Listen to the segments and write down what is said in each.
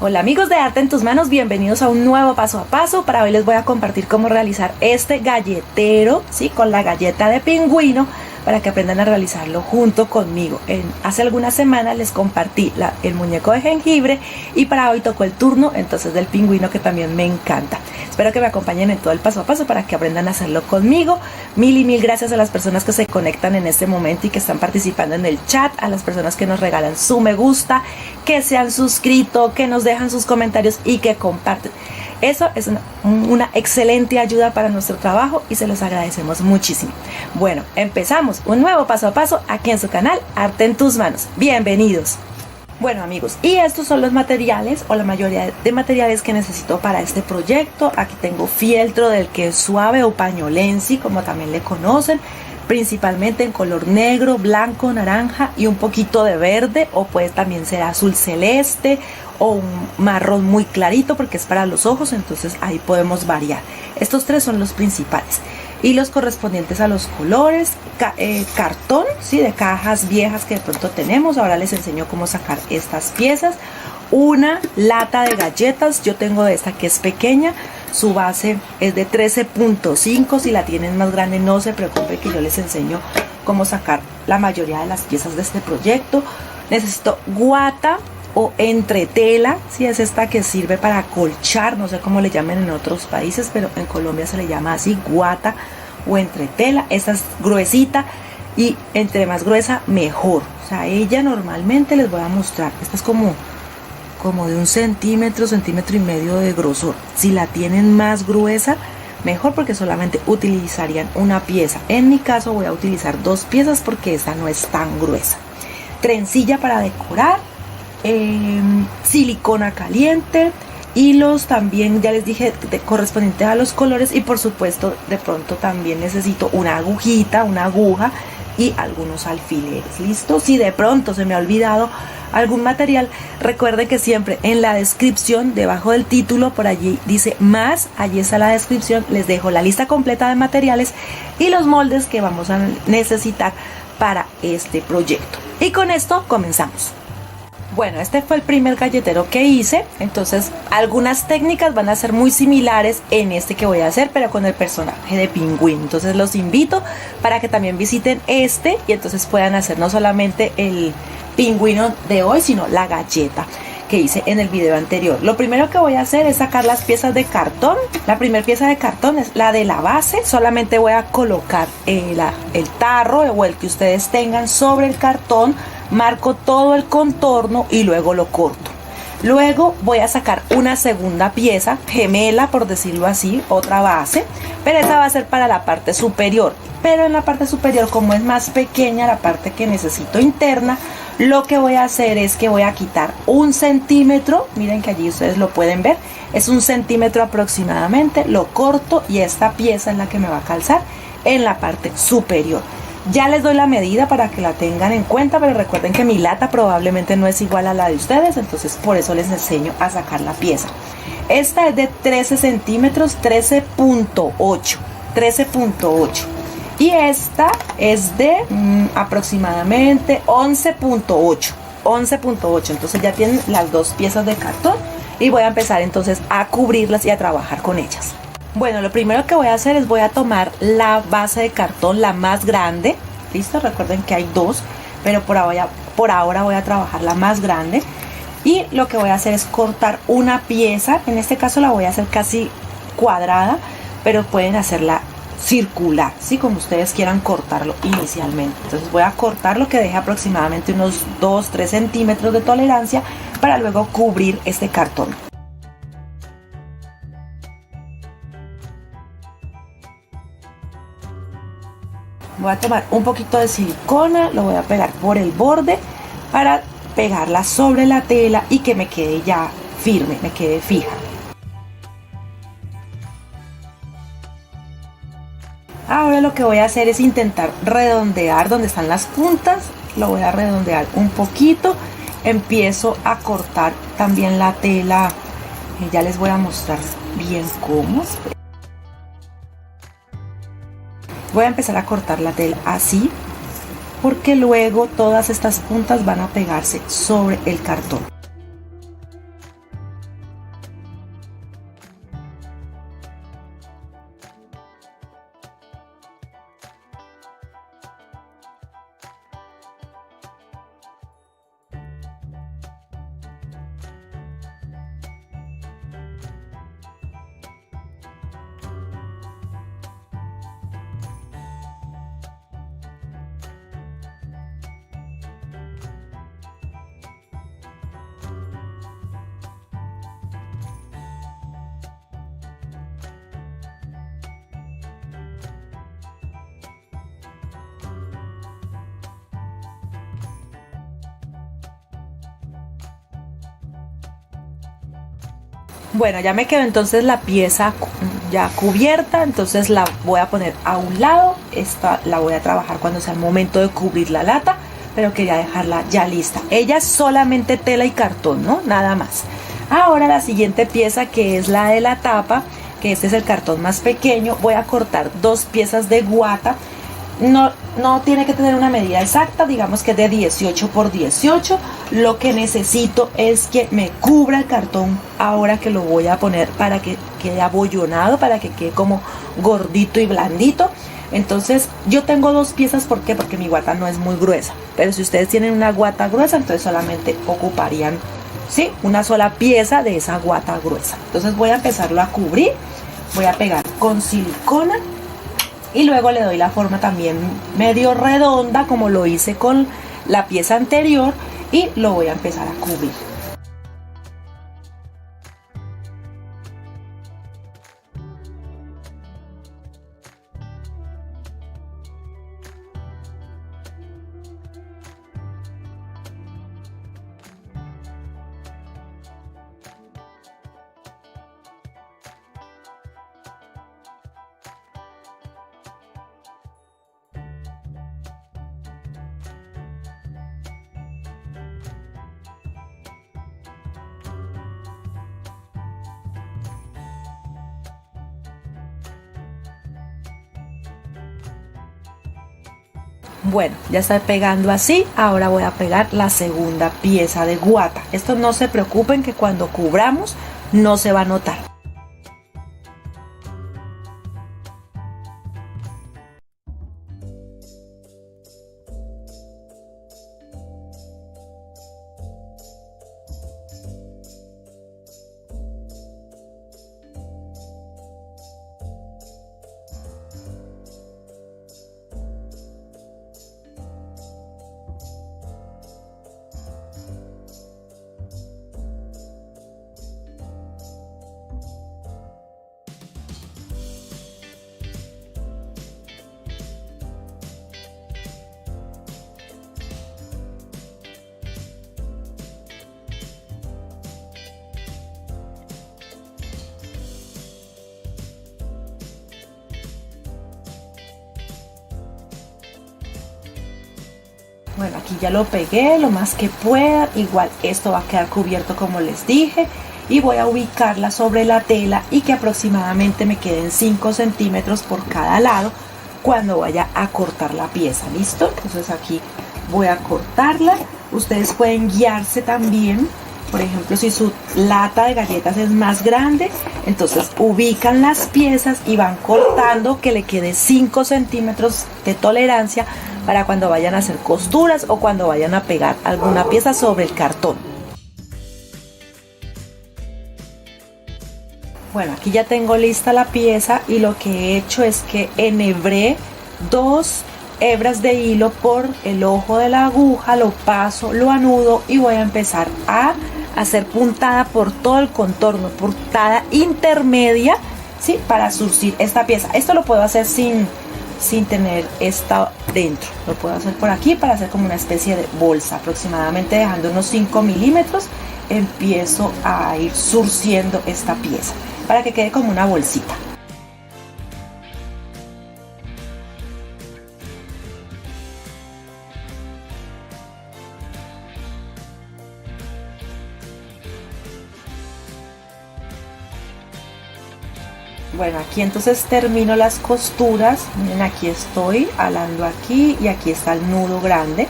Hola amigos de Arte en tus Manos, bienvenidos a un nuevo paso a paso. Para hoy les voy a compartir cómo realizar este galletero, ¿sí? Con la galleta de pingüino, para que aprendan a realizarlo junto conmigo. Hace algunas semanas les compartí el muñeco de jengibre y para hoy tocó el turno entonces del pingüino, que también me encanta. Espero que me acompañen en todo el paso a paso para que aprendan a hacerlo conmigo. Mil y mil gracias a las personas que se conectan en este momento y que están participando en el chat, a las personas que nos regalan su me gusta, que se han suscrito, que nos dejan sus comentarios y que comparten. Eso es una excelente ayuda para nuestro trabajo y se los agradecemos muchísimo. Bueno, empezamos un nuevo paso a paso aquí en su canal Arte en tus Manos. Bienvenidos. Bueno amigos, y estos son los materiales o la mayoría de materiales que necesito para este proyecto. Aquí tengo fieltro del que es suave o pañolensi, como también le conocen, principalmente en color negro, blanco, naranja y un poquito de verde, o puede también ser azul celeste o un marrón muy clarito porque es para los ojos, entonces ahí podemos variar. Estos tres son los principales y los correspondientes a los colores. Cartón, ¿sí? De cajas viejas que de pronto tenemos. Ahora les enseño cómo sacar estas piezas. Una lata de galletas, yo tengo de esta que es pequeña, su base es de 13.5, si la tienen más grande no se preocupe que yo les enseño cómo sacar la mayoría de las piezas de este proyecto. Necesito guata o entretela, si es esta que sirve para acolchar, no sé cómo le llamen en otros países, pero en Colombia se le llama así, guata o entretela. Esta es gruesita y entre más gruesa mejor. O sea, ella normalmente les voy a mostrar, esta es como de 1 centímetro, centímetro y medio de grosor. Si la tienen más gruesa, mejor, porque solamente utilizarían una pieza. En mi caso voy a utilizar 2 piezas porque esta no es tan gruesa. Trencilla para decorar, silicona caliente, hilos también, ya les dije, correspondientes a los colores, y por supuesto de pronto también necesito una agujita, una aguja y algunos alfileres. ¿Listo? Si de pronto se me ha olvidado algún material, recuerden que siempre en la descripción, debajo del título, por allí dice más, allí está la descripción, les dejo la lista completa de materiales y los moldes que vamos a necesitar para este proyecto. Y con esto comenzamos. Bueno, este fue el primer galletero que hice, entonces algunas técnicas van a ser muy similares en este que voy a hacer, pero con el personaje de pingüino. Entonces los invito para que también visiten este y entonces puedan hacer no solamente el pingüino de hoy, sino la galleta que hice en el video anterior. Lo primero que voy a hacer es sacar las piezas de cartón. La primera pieza de cartón es la de la base. Solamente voy a colocar el tarro o el que ustedes tengan sobre el cartón, marco todo el contorno y luego lo corto. Luego voy a sacar una segunda pieza gemela, por decirlo así, otra base, pero esta va a ser para la parte superior. Pero en la parte superior, como es más pequeña la parte que necesito interna, lo que voy a hacer es que voy a quitar 1 centímetro, miren que allí ustedes lo pueden ver, es 1 centímetro aproximadamente, lo corto y esta pieza es la que me va a calzar en la parte superior. Ya les doy la medida para que la tengan en cuenta, pero recuerden que mi lata probablemente no es igual a la de ustedes, entonces por eso les enseño a sacar la pieza. Esta es de 13 centímetros, 13.8. Y esta es de aproximadamente 11.8. Entonces ya tienen las 2 piezas de cartón y voy a empezar entonces a cubrirlas y a trabajar con ellas. Bueno, lo primero que voy a hacer es voy a tomar la base de cartón, la más grande. ¿Listo? Recuerden que hay 2, pero por ahora voy a trabajar la más grande. Y lo que voy a hacer es cortar una pieza. En este caso la voy a hacer casi cuadrada, pero pueden hacerla circular, ¿sí? Como ustedes quieran cortarlo inicialmente. Entonces voy a cortar lo que deje aproximadamente unos 2-3 centímetros de tolerancia para luego cubrir este cartón. Voy a tomar un poquito de silicona, lo voy a pegar por el borde para pegarla sobre la tela y que me quede ya firme, me quede fija. Ahora lo que voy a hacer es intentar redondear donde están las puntas, lo voy a redondear un poquito, empiezo a cortar también la tela, ya les voy a mostrar bien cómo. Voy a empezar a cortar la tela así, porque luego todas estas puntas van a pegarse sobre el cartón. Bueno, ya me quedó entonces la pieza ya cubierta, entonces la voy a poner a un lado. Esta la voy a trabajar cuando sea el momento de cubrir la lata, pero quería dejarla ya lista. Ella es solamente tela y cartón, ¿no? Nada más. Ahora la siguiente pieza, que es la de la tapa, que este es el cartón más pequeño, voy a cortar 2 piezas de guata. No tiene que tener una medida exacta, digamos que es de 18 por 18. Lo que necesito es que me cubra el cartón ahora que lo voy a poner, para que quede abollonado, para que quede como gordito y blandito. Entonces yo tengo 2 piezas, ¿por qué? Porque mi guata no es muy gruesa, pero si ustedes tienen una guata gruesa, entonces solamente ocuparían, ¿sí?, una sola pieza de esa guata gruesa. Entonces voy a empezarlo a cubrir, voy a pegar con silicona. Y luego le doy la forma también medio redonda, como lo hice con la pieza anterior, y lo voy a empezar a cubrir. Bueno, ya está pegando así. Ahora voy a pegar la segunda pieza de guata. Esto no se preocupen, que cuando cubramos no se va a notar. Bueno, aquí ya lo pegué lo más que pueda. Igual esto va a quedar cubierto como les dije, y voy a ubicarla sobre la tela y que aproximadamente me queden 5 centímetros por cada lado cuando vaya a cortar la pieza. ¿Listo? Entonces aquí voy a cortarla. Ustedes pueden guiarse también, por ejemplo, si su lata de galletas es más grande, entonces ubican las piezas y van cortando que le quede 5 centímetros de tolerancia para cuando vayan a hacer costuras o cuando vayan a pegar alguna pieza sobre el cartón. Bueno, aquí ya tengo lista la pieza, y lo que he hecho es que enhebré 2 hebras de hilo por el ojo de la aguja, lo paso, lo anudo y voy a empezar a hacer puntada por todo el contorno, puntada intermedia, ¿sí?, para surcir esta pieza. Esto lo puedo hacer sin tener esta dentro, lo puedo hacer por aquí para hacer como una especie de bolsa, aproximadamente dejando unos 5 milímetros. Empiezo a ir surciendo esta pieza para que quede como una bolsita. Bueno, aquí entonces termino las costuras. Miren, aquí estoy alando aquí y aquí está el nudo grande.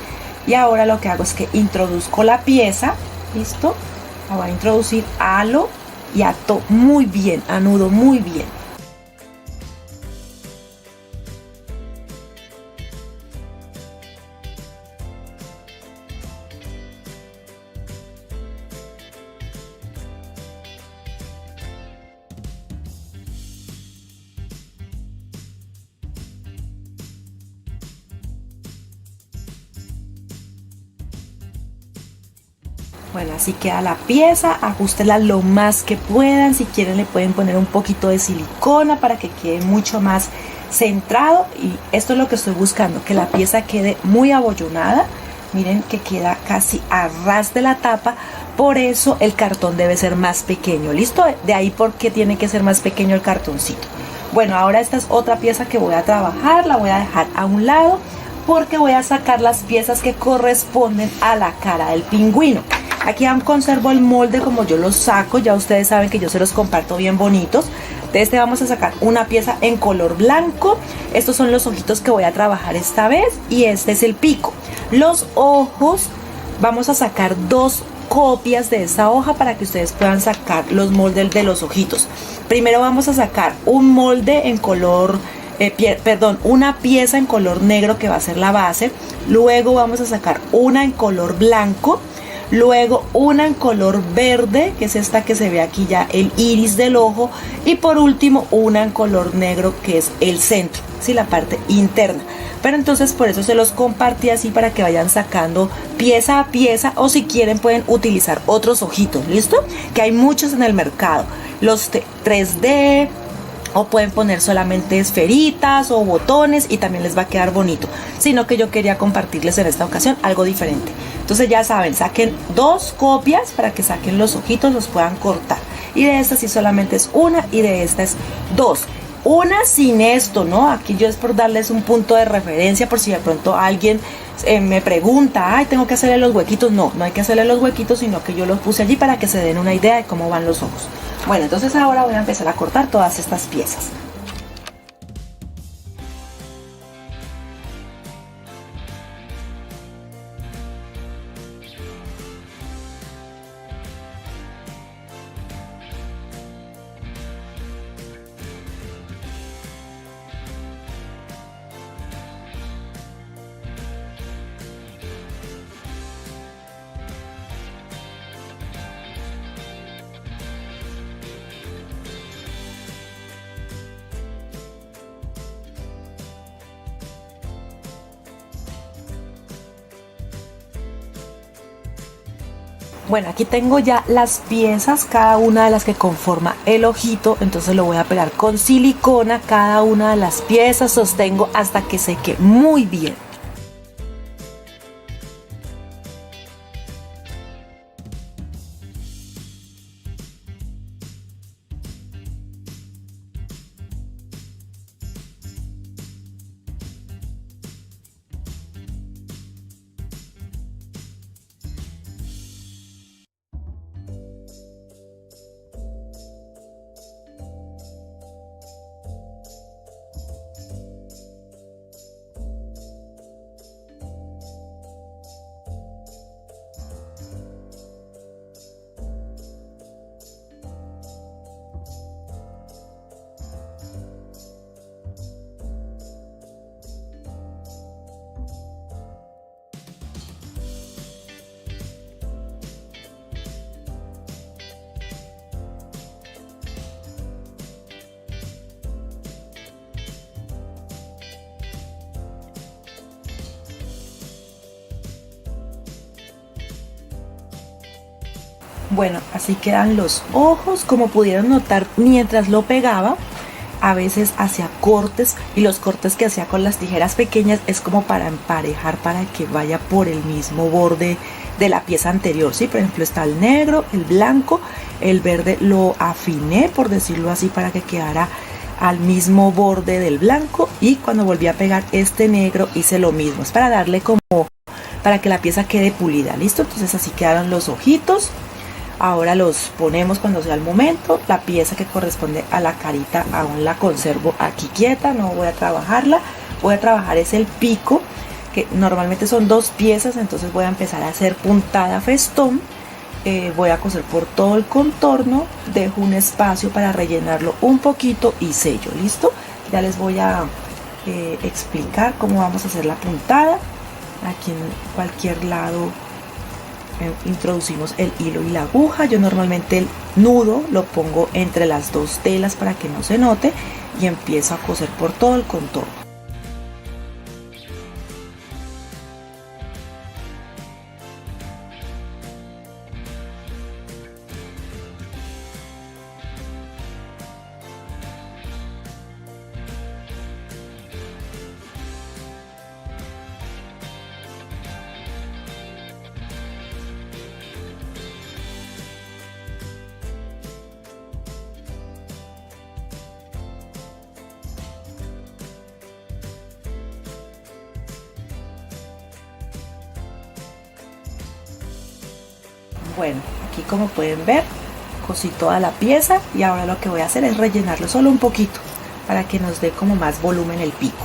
Y ahora lo que hago es que introduzco la pieza. ¿Listo? La voy a introducir, halo y ato muy bien, anudo muy bien. Bueno, así queda la pieza. Ajustenla lo más que puedan. Si quieren le pueden poner un poquito de silicona para que quede mucho más centrado. Y esto es lo que estoy buscando, que la pieza quede muy abollonada. Miren que queda casi a ras de la tapa, Por eso el cartón debe ser más pequeño, ¿listo? De ahí porque tiene que ser más pequeño el cartoncito. Bueno, ahora esta es otra pieza que voy a trabajar, la voy a dejar a un lado porque voy a sacar las piezas que corresponden a la cara del pingüino. Aquí aún conservo el molde como yo los saco, ya ustedes saben que yo se los comparto bien bonitos. De este vamos a sacar una pieza en color blanco. Estos son los ojitos que voy a trabajar esta vez y este es el pico. Los ojos, vamos a sacar dos copias de esta hoja para que ustedes puedan sacar los moldes de los ojitos. Primero vamos a sacar un molde en color, una pieza en color negro que va a ser la base. Luego vamos a sacar una en color blanco. Luego una en color verde, que es esta que se ve aquí ya el iris del ojo. Y por último una en color negro, que es el centro, ¿sí? La parte interna. Pero entonces por eso se los compartí así para que vayan sacando pieza a pieza, o si quieren pueden utilizar otros ojitos, ¿listo? Que hay muchos en el mercado, los 3D, o pueden poner solamente esferitas o botones y también les va a quedar bonito. Sino que yo quería compartirles en esta ocasión algo diferente. Entonces ya saben, saquen dos copias para que saquen los ojitos, los puedan cortar. Y de esta sí solamente es una y de esta es dos. Una sin esto, ¿no? Aquí yo es por darles un punto de referencia por si de pronto alguien me pregunta, ay, tengo que hacerle los huequitos. No, no hay que hacerle los huequitos, sino que yo los puse allí para que se den una idea de cómo van los ojos. Bueno, entonces ahora voy a empezar a cortar todas estas piezas. Bueno, aquí tengo ya las piezas, cada una de las que conforma el ojito, entonces lo voy a pegar con silicona, cada una de las piezas, sostengo hasta que seque muy bien. Bueno, así quedan los ojos. Como pudieron notar, mientras lo pegaba, a veces hacía cortes, y los cortes que hacía con las tijeras pequeñas es como para emparejar, para que vaya por el mismo borde de la pieza anterior, ¿sí? Por ejemplo, está el negro, el blanco, el verde lo afiné, por decirlo así, para que quedara al mismo borde del blanco, y cuando volví a pegar este negro hice lo mismo. Es para darle como, para que la pieza quede pulida, ¿listo? Entonces así quedaron los ojitos. Ahora los ponemos cuando sea el momento. La pieza que corresponde a la carita aún la conservo aquí quieta, no voy a trabajarla. Voy a trabajar es el pico, que normalmente son dos piezas, entonces voy a empezar a hacer puntada festón. Voy a coser por todo el contorno, dejo un espacio para rellenarlo un poquito y sello, ¿listo? Ya les voy a explicar cómo vamos a hacer la puntada. Aquí en cualquier lado introducimos el hilo y la aguja. Yo normalmente el nudo lo pongo entre las dos telas para que no se note, y empiezo a coser por todo el contorno. Bueno, aquí como pueden ver, cosí toda la pieza y ahora lo que voy a hacer es rellenarlo solo un poquito para que nos dé como más volumen el pico.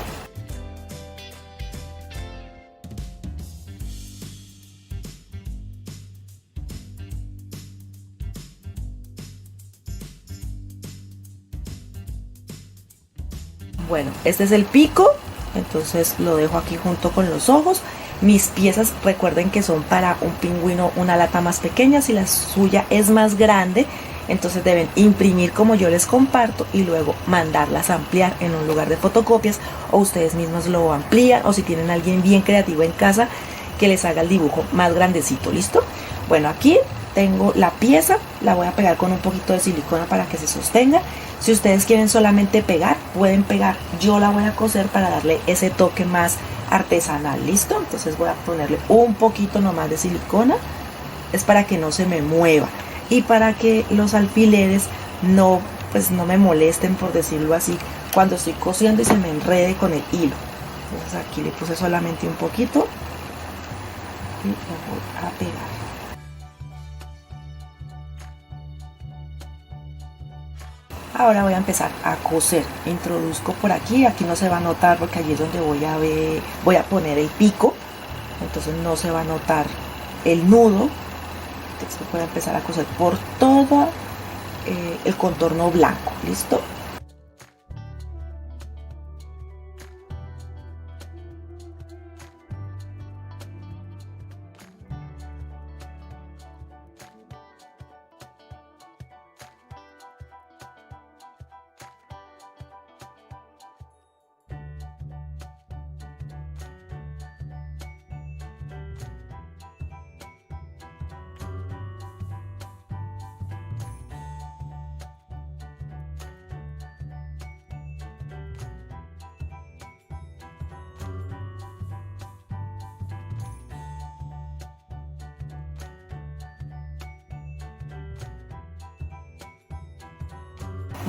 Bueno, este es el pico, entonces lo dejo aquí junto con los ojos. Mis piezas, recuerden que son para un pingüino una lata más pequeña. Si la suya es más grande, entonces deben imprimir como yo les comparto y luego mandarlas a ampliar en un lugar de fotocopias, o ustedes mismos lo amplían, o si tienen a alguien bien creativo en casa que les haga el dibujo más grandecito. ¿Listo? Bueno, aquí tengo la pieza, la voy a pegar con un poquito de silicona para que se sostenga. Si ustedes quieren solamente pegar, pueden pegar. Yo la voy a coser para darle ese toque más artesanal. ¿Listo? Entonces voy a ponerle un poquito nomás de silicona. Es para que no se me mueva y para que los alfileres no me molesten, por decirlo así, cuando estoy cosiendo y se me enrede con el hilo. Entonces aquí le puse solamente un poquito y lo voy a pegar. Ahora voy a empezar a coser. Introduzco por aquí, aquí no se va a notar porque allí es donde voy a poner el pico, entonces no se va a notar el nudo. Entonces voy a empezar a coser por todo el contorno blanco. ¿Listo?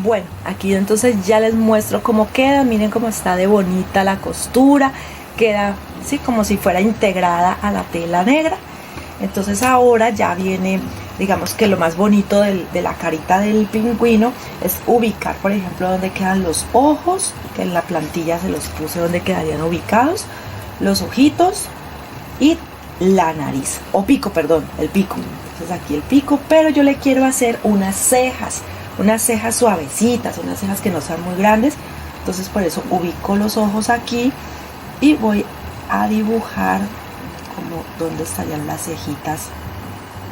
Bueno, aquí entonces ya les muestro cómo queda. Miren cómo está de bonita la costura. Queda así como si fuera integrada a la tela negra. Entonces ahora ya viene, digamos que lo más bonito de la carita del pingüino es ubicar, por ejemplo, dónde quedan los ojos, que en la plantilla se los puse donde quedarían ubicados, los ojitos y la nariz, o pico, perdón, el pico. Entonces aquí el pico, pero yo le quiero hacer unas cejas suavecitas, unas cejas que no sean muy grandes. Entonces por eso ubico los ojos aquí y voy a dibujar como donde estarían las cejitas,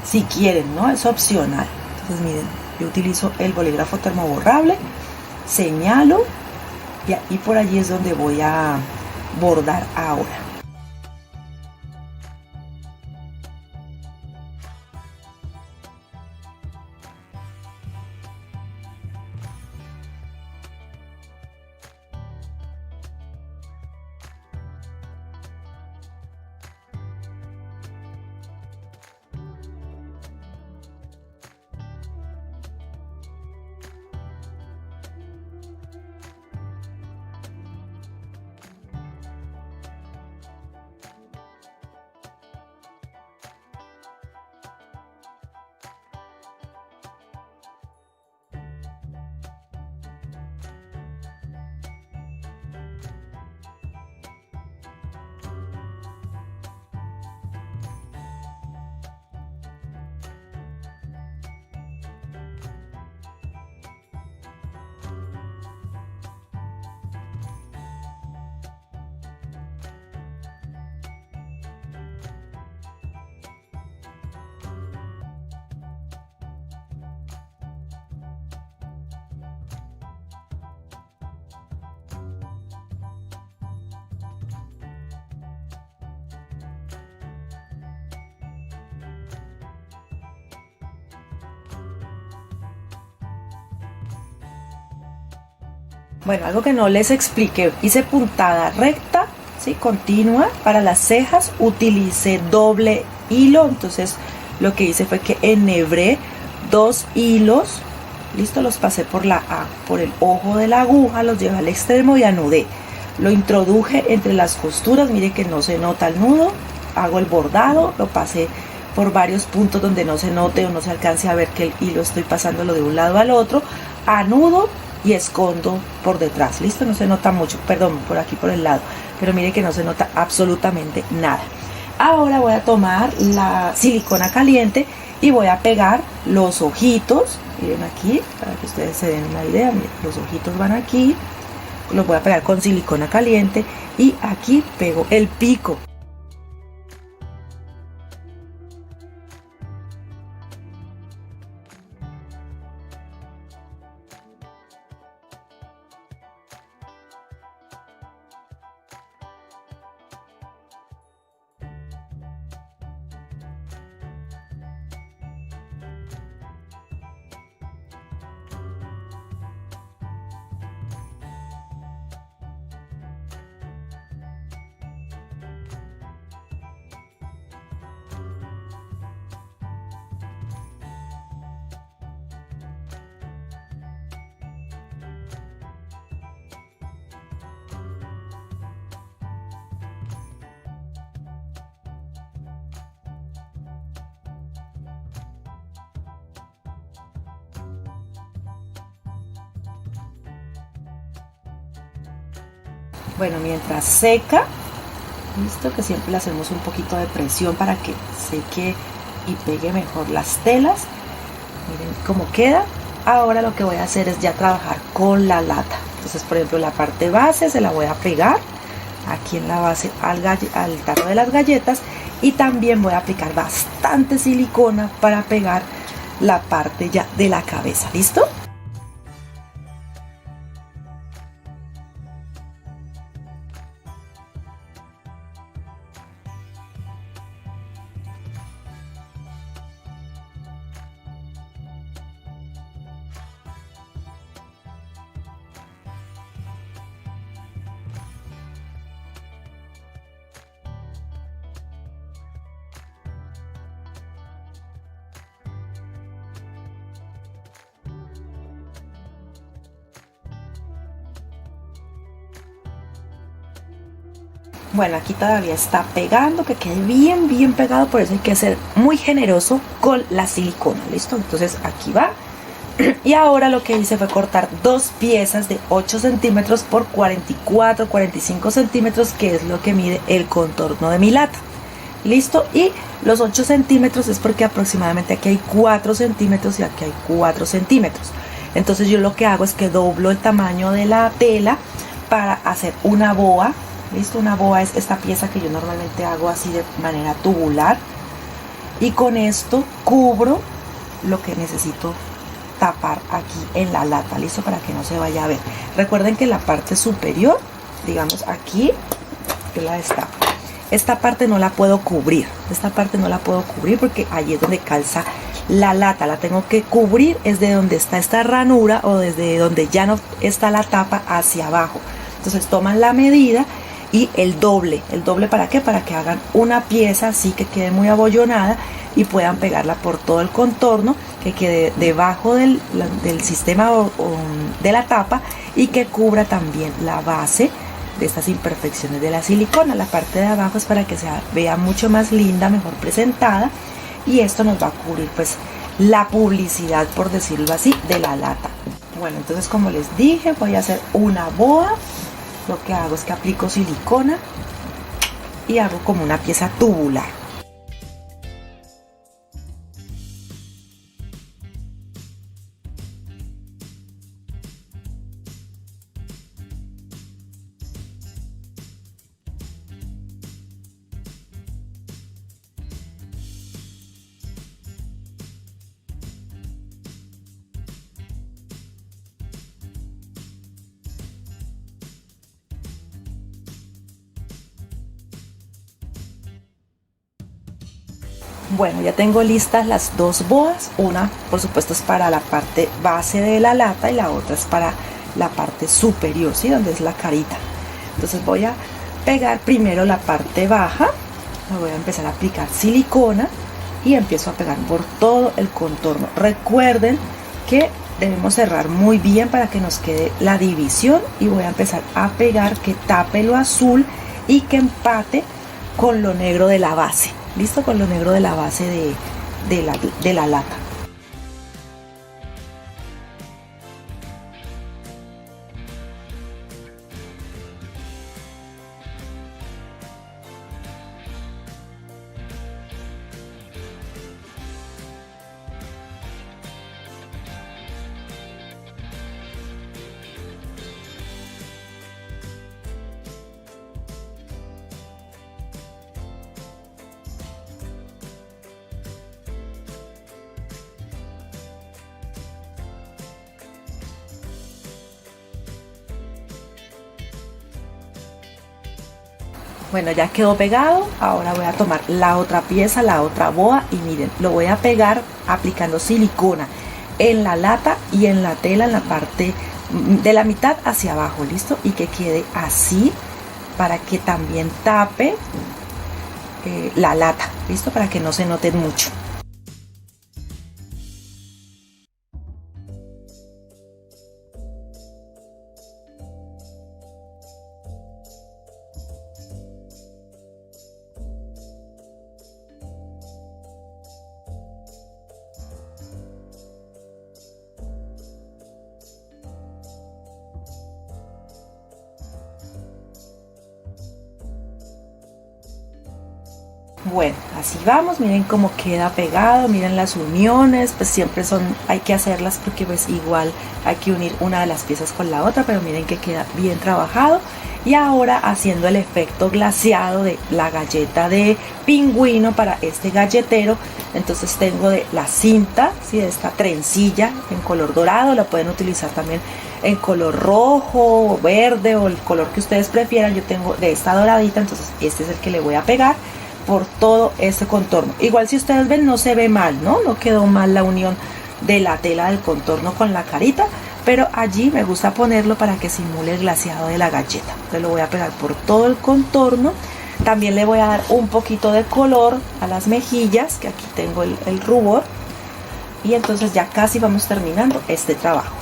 si quieren, ¿no? Es opcional. Entonces miren, yo utilizo el bolígrafo termoborrable, señalo y por allí es donde voy a bordar ahora. Bueno, algo que no les expliqué, hice puntada recta, ¿sí? Continua. Para las cejas utilicé doble hilo, entonces lo que hice fue que enhebré 2 hilos, listo, los pasé por el ojo de la aguja, los llevé al extremo y anudé. Lo introduje entre las costuras, mire que no se nota el nudo, hago el bordado, lo pasé por varios puntos donde no se note o no se alcance a ver que el hilo estoy pasándolo de un lado al otro, anudo y escondo por detrás. Listo, no se nota mucho, perdón, por aquí por el lado, pero mire que no se nota absolutamente nada. Ahora voy a tomar la silicona caliente y voy a pegar los ojitos. Miren aquí, para que ustedes se den una idea, miren, los ojitos van aquí, los voy a pegar con silicona caliente y aquí pego el pico. Bueno, mientras seca, listo, que siempre le hacemos un poquito de presión para que seque y pegue mejor las telas. Miren cómo queda. Ahora lo que voy a hacer es ya trabajar con la lata. Entonces, por ejemplo, la parte base se la voy a pegar aquí en la base al tarro de las galletas, y también voy a aplicar bastante silicona para pegar la parte ya de la cabeza. ¿Listo? Bueno, aquí todavía está pegando, que quede bien pegado, por eso hay que ser muy generoso con la silicona. ¿Listo? Entonces aquí va. Y ahora lo que hice fue cortar dos piezas de 8 centímetros por 45 centímetros, que es lo que mide el contorno de mi lata. Listo, y los 8 centímetros es porque aproximadamente aquí hay 4 centímetros y aquí hay 4 centímetros. Entonces yo lo que hago es que doblo el tamaño de la tela para hacer una boa. Listo, una boa es esta pieza que yo normalmente hago así de manera tubular, y con esto cubro lo que necesito tapar aquí en la lata. Listo, para que no se vaya a ver. Recuerden que la parte superior, digamos aquí, yo la destapo. Esta parte no la puedo cubrir, porque allí es donde calza la lata. La tengo que cubrir es de donde está esta ranura, o desde donde ya no está la tapa hacia abajo. Entonces toman la medida y el doble. ¿Para qué? Para que hagan una pieza así que quede muy abollonada y puedan pegarla por todo el contorno, que quede debajo del sistema de la tapa, y que cubra también la base de estas imperfecciones de la silicona. La parte de abajo es para que se vea mucho más linda, mejor presentada, y esto nos va a cubrir pues la publicidad, por decirlo así, de la lata. Bueno, entonces, como les dije, voy a hacer una boa. Lo que hago es que aplico silicona y hago como una pieza tubular. Bueno, ya tengo listas las dos boas. Una, por supuesto, es para la parte base de la lata, y la otra es para la parte superior, ¿sí? Donde es la carita. Entonces voy a pegar primero la parte baja. Me voy a empezar a aplicar silicona y empiezo a pegar por todo el contorno. Recuerden que debemos cerrar muy bien para que nos quede la división, y voy a empezar a pegar que tape lo azul y que empate con lo negro de la base. listo, con lo negro de la base de la lata. Bueno, ya quedó pegado. Ahora voy a tomar la otra pieza, la otra boa, y miren, lo voy a pegar aplicando silicona en la lata y en la tela, en la parte de la mitad hacia abajo, listo, y que quede así para que también tape la lata, listo, para que no se note mucho. Bueno, así vamos, miren cómo queda pegado, miren las uniones, pues siempre hay que hacerlas porque pues igual hay que unir una de las piezas con la otra, pero miren que queda bien trabajado. Y ahora haciendo el efecto glaseado de la galleta de pingüino para este galletero, entonces tengo de la cinta, ¿sí? De esta trencilla en color dorado, la pueden utilizar también en color rojo o verde o el color que ustedes prefieran. Yo tengo de esta doradita, entonces este es el que le voy a pegar por todo este contorno. Igual si ustedes ven no se ve mal, ¿no? No quedó mal la unión de la tela del contorno con la carita, pero allí me gusta ponerlo para que simule el glaseado de la galleta. Entonces lo voy a pegar por todo el contorno. También le voy a dar un poquito de color a las mejillas, que aquí tengo el rubor, y entonces ya casi vamos terminando este trabajo.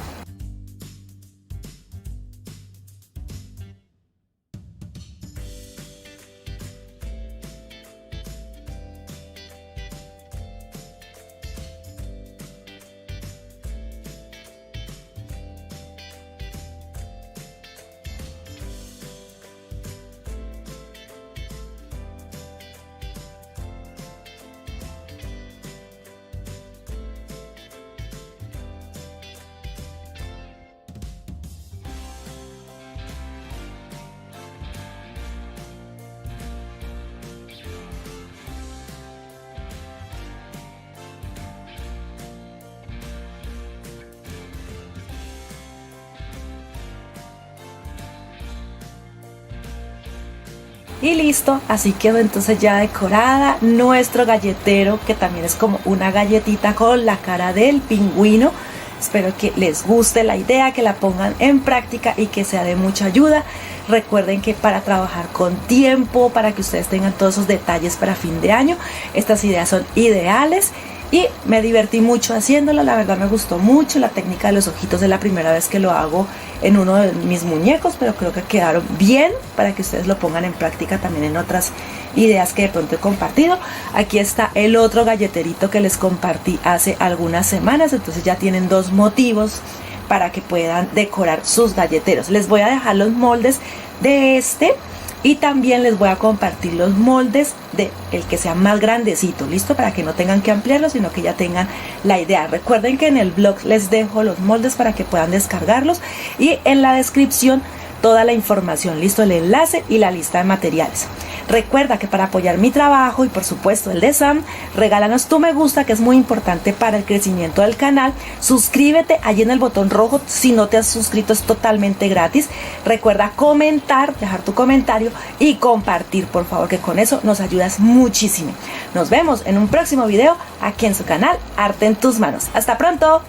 Y listo, así quedó entonces ya decorada nuestro galletero, que también es como una galletita con la cara del pingüino. Espero que les guste la idea, que la pongan en práctica y que sea de mucha ayuda. Recuerden que para trabajar con tiempo, para que ustedes tengan todos esos detalles para fin de año, estas ideas son ideales. Y me divertí mucho haciéndolo, la verdad me gustó mucho. La técnica de los ojitos es la primera vez que lo hago en uno de mis muñecos, pero creo que quedaron bien para que ustedes lo pongan en práctica también en otras ideas que de pronto he compartido. Aquí está el otro galleterito que les compartí hace algunas semanas, entonces ya tienen dos motivos para que puedan decorar sus galleteros. Les voy a dejar los moldes de este y también les voy a compartir los moldes de el que sea más grandecito, listo, para que no tengan que ampliarlo, sino que ya tengan la idea. Recuerden que en el blog les dejo los moldes para que puedan descargarlos y en la descripción toda la información, listo, el enlace y la lista de materiales. Recuerda que para apoyar mi trabajo y por supuesto el de Sam, regálanos tu me gusta, que es muy importante para el crecimiento del canal. Suscríbete allí en el botón rojo, si no te has suscrito es totalmente gratis. Recuerda comentar, dejar tu comentario y compartir, por favor, que con eso nos ayudas muchísimo. Nos vemos en un próximo video aquí en su canal Arte en tus Manos. ¡Hasta pronto!